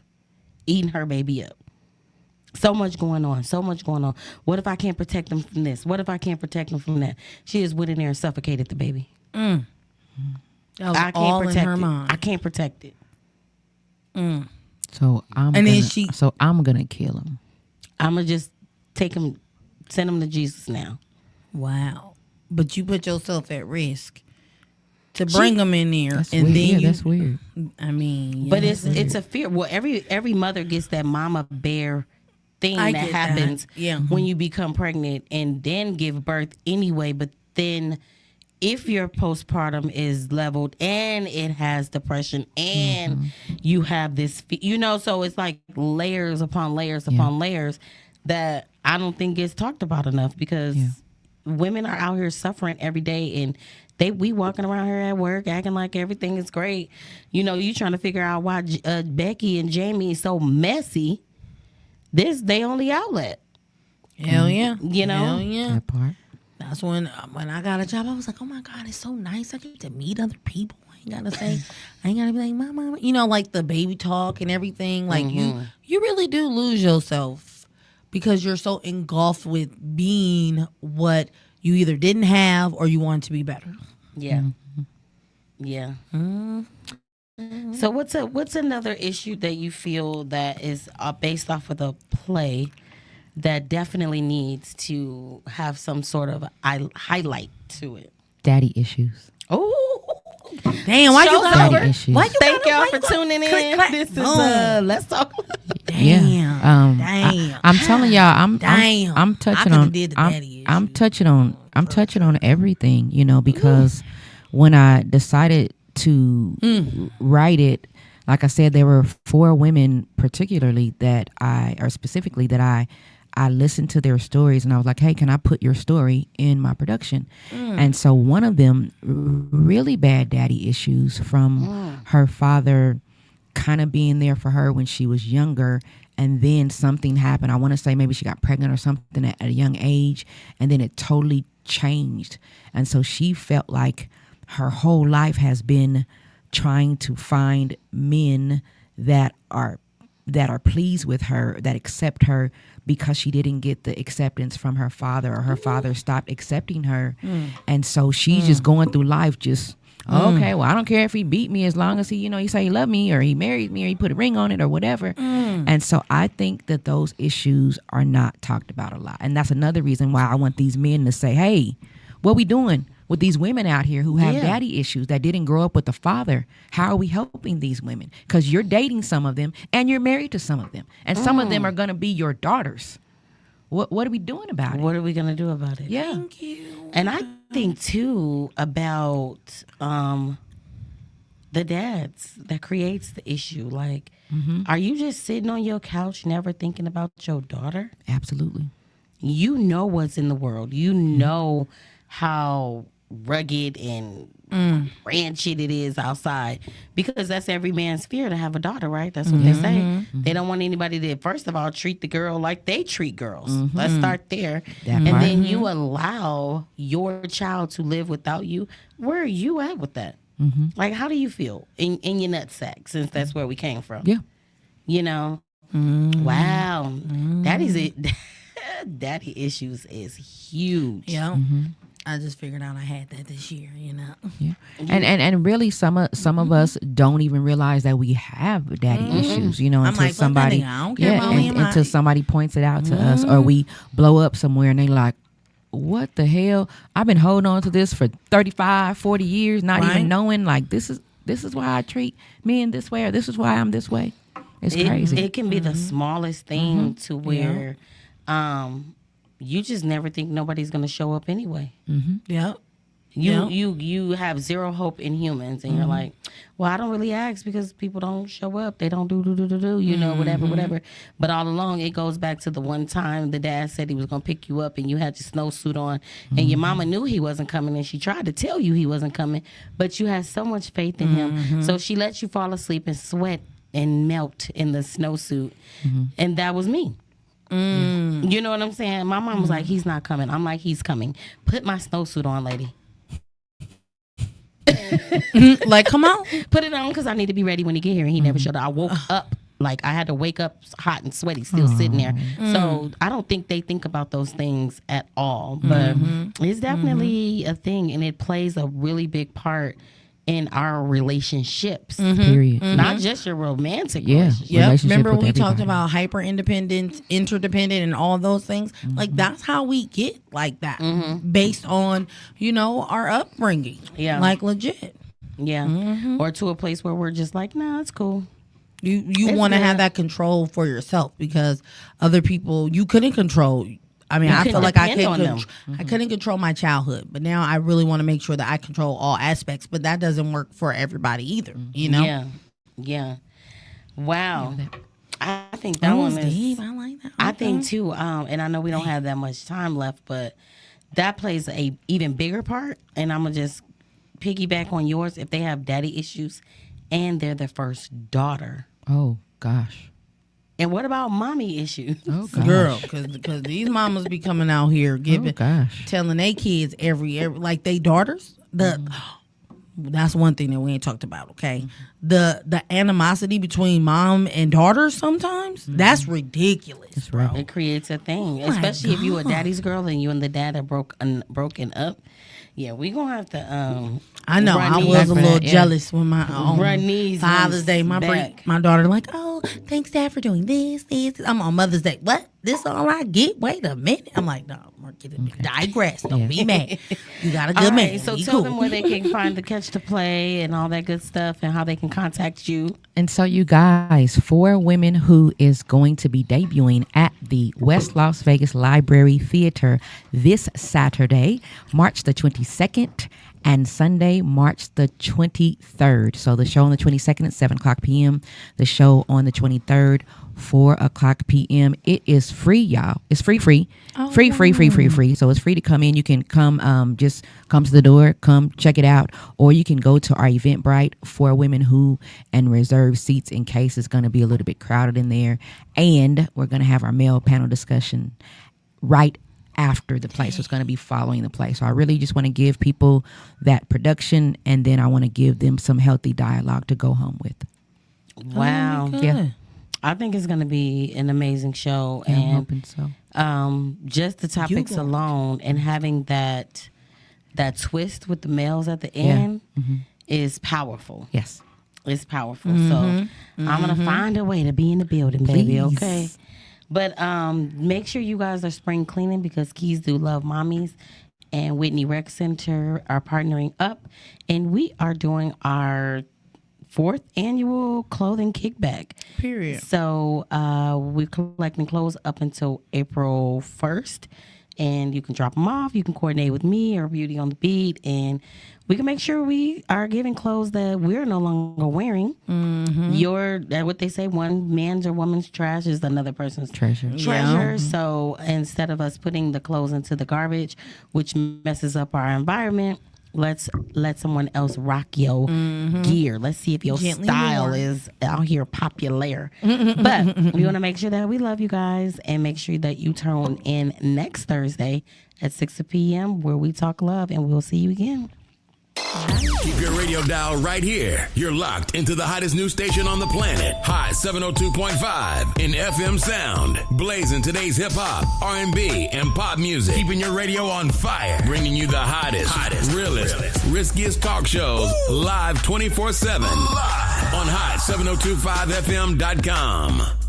eating her baby up. So much going on. What if I can't protect them from this? What if I can't protect them from that? She just went in there and suffocated the baby. That was I can't all protect in her it. mind. I can't protect it. So I'm gonna kill him. I'm gonna just take him, send him to Jesus now. Wow. But you put yourself at risk to bring them in there, That's and weird. then That's weird. I mean, But it's a fear. Well, every mother gets that mama bear thing I that get that. happens Yeah. when you become pregnant and then give birth anyway. But then if your postpartum is leveled and it has depression and you have this, so it's like layers upon layers upon layers that I don't think gets talked about enough, because women are out here suffering every day, and we walking around here at work acting like everything is great. You trying to figure out why Becky and Jamie is so messy. This they only outlet. Hell yeah. Hell yeah. That part. That's when I got a job, I was like, oh my God, it's so nice. I get to meet other people. I ain't gotta be like, mama, like the baby talk and everything. Like you really do lose yourself because you're so engulfed with being what you either didn't have or you want to be better. Yeah. Yeah. So what's another issue that you feel that is based off of the play that definitely needs to have some sort of highlight to it? Daddy issues. Oh, damn! Why you Show's got over. Daddy issues. Why you Thank gotta- y'all why for you gotta- tuning in. click, clack, This is boom. Let's Talk. Damn. Damn. I'm telling y'all, I'm touching I on. coulda did the daddy I'm issue. touching on everything, because when I decided to write it, like I said, there were 4 women particularly that I listened to their stories, and I was like, hey, can I put your story in my production? And so one of them, really bad daddy issues from her father kind of being there for her when she was younger, and then something happened. I want to say maybe she got pregnant or something at a young age, and then it totally changed. And so she felt like her whole life has been trying to find men that are pleased with her, that accept her, because she didn't get the acceptance from her father, or her father stopped accepting her. And so she's just going through life just, okay, well, I don't care if he beat me as long as he say he loved me, or he married me, or he put a ring on it, or whatever. And so I think that those issues are not talked about a lot. And that's another reason why I want these men to say, hey, what we doing with these women out here who have daddy issues that didn't grow up with a father? How are we helping these women? Because you're dating some of them and you're married to some of them. And some of them are going to be your daughters. What are we doing about it? What are we going to do about it? Yeah. Thank you. And I think, too, about the dads that creates the issue. Like, are you just sitting on your couch never thinking about your daughter? Absolutely. You know what's in the world. You know how rugged and ratchet it is outside, because that's every man's fear to have a daughter, right? That's what they say. They don't want anybody to, first of all, treat the girl like they treat girls. Let's start there. And then you allow your child to live without you. Where are you at with that? Like, how do you feel in your nutsack, since that's where we came from? Yeah. You know? Wow. Daddy's it. Daddy issues is huge. Yeah. I just figured out I had that this year, you know. Yeah. And really some of us don't even realize that we have daddy issues, you know, I'm until like, somebody I don't care about me and until somebody points it out to us, or we blow up somewhere and they like, what the hell? I've been holding on to this for 35, 40 years, not even knowing, like, this is why I treat men this way, or this is why I'm this way. It's crazy. It can be the smallest thing to where you just never think nobody's going to show up anyway. Yep. You have zero hope in humans, and you're like, well, I don't really ask because people don't show up. They don't do, you know, whatever. But all along, it goes back to the one time the dad said he was going to pick you up and you had your snowsuit on, and your mama knew he wasn't coming, and she tried to tell you he wasn't coming, but you had so much faith in him. So she let you fall asleep and sweat and melt in the snowsuit. And that was me. You know what I'm saying? My mom was like, he's not coming. I'm like, he's coming. Put my snowsuit on, lady. Like, come on. Put it on, because I need to be ready when he get here. And he never showed up. I woke up, like, I had to wake up hot and sweaty, still sitting there. So I don't think they think about those things at all. But it's definitely a thing, and it plays a really big part in our relationships. Period. Not just your romantic Yeah. relationships. Yep. Relationship Remember with we talked everybody. about hyper independence, interdependent, and all those things? Like, that's how we get like that, based on, you know, our upbringing. Yeah. Like, legit. Yeah. Or to a place where we're just like, nah, it's cool. You It's want to good. have that control for yourself, because other people you couldn't control. I mean, You I couldn't feel like I depend on couldn't. them. I couldn't control my childhood, but now I really want to make sure that I control all aspects. But that doesn't work for everybody either. You know? Yeah. Wow. I think that That one was is deep. I like that. I Okay. think too, and I know we don't have that much time left, but that plays a even bigger part. And I'm gonna just piggyback on yours. If they have daddy issues and they're the first daughter, Oh gosh. and what about mommy issues? Oh gosh. Girl, because these mamas be coming out here giving, gosh. telling their kids every like they daughters. That's one thing that we ain't talked about. Okay, the animosity between mom and daughter sometimes that's ridiculous. That's right. It creates a thing, Oh my especially if you a God. daddy's girl and you and the dad are broken up. Yeah, we gonna have to. I know. run I these- was a for little that, yeah. jealous when my Run these Father's ones Day, my back. my daughter like, oh, thanks Dad for doing this. I'm on Mother's Day. What? This all I get? Wait a minute. I'm like, no, digress. Don't be mad. You got a good All man. right, so Be tell cool. them where they can find the Catch to Play and all that good stuff, and how they can contact you. And so, you guys, For Women Who is going to be debuting at the West Las Vegas Library Theater this Saturday, March the 22nd, and Sunday, March the 23rd. So the show on the 22nd at 7 o'clock p.m., the show on the 23rd, 4 o'clock p.m. It is free, y'all. It's free. Free. So it's free to come in. You can come, just come to the door, come check it out, or you can go to our Eventbrite For Women Who and reserve seats in case it's going to be a little bit crowded in there. And we're going to have our male panel discussion right after the play. So it's going to be following the play. So I really just want to give people that production, and then I want to give them some healthy dialogue to go home with. Wow. Yeah. I think it's going to be an amazing show. Yeah, I'm And hoping so. just the topics going alone and having that twist with the males at the end is powerful. Yes. It's powerful. So I'm going to find a way to be in the building, baby. Please. Okay. But make sure you guys are spring cleaning, because Keys Do Love Mommies and Whitney Rec Center are partnering up. And we are doing our 4th annual clothing kickback. Period. So we're collecting clothes up until April 1st. And you can drop them off. You can coordinate with me or Beauty on the Beat. And we can make sure we are giving clothes that we're no longer wearing. What they say, one man's or woman's trash is another person's Treasure. treasure. So instead of us putting the clothes into the garbage, which messes up our environment, Let's let someone else rock your gear. Let's see if your Gently style more. is out here popular. But we want to make sure that we love you guys and make sure that you tune in next Thursday at 6 p.m. where we talk love, and we'll see you again. Keep your radio dial right here. You're locked into the hottest news station on the planet. High 702.5 in FM sound. Blazing today's hip hop, R&B, and pop music. Keeping your radio on fire. Bringing you the hottest, realest, riskiest talk shows live 24/7 on high 702.5fm.com.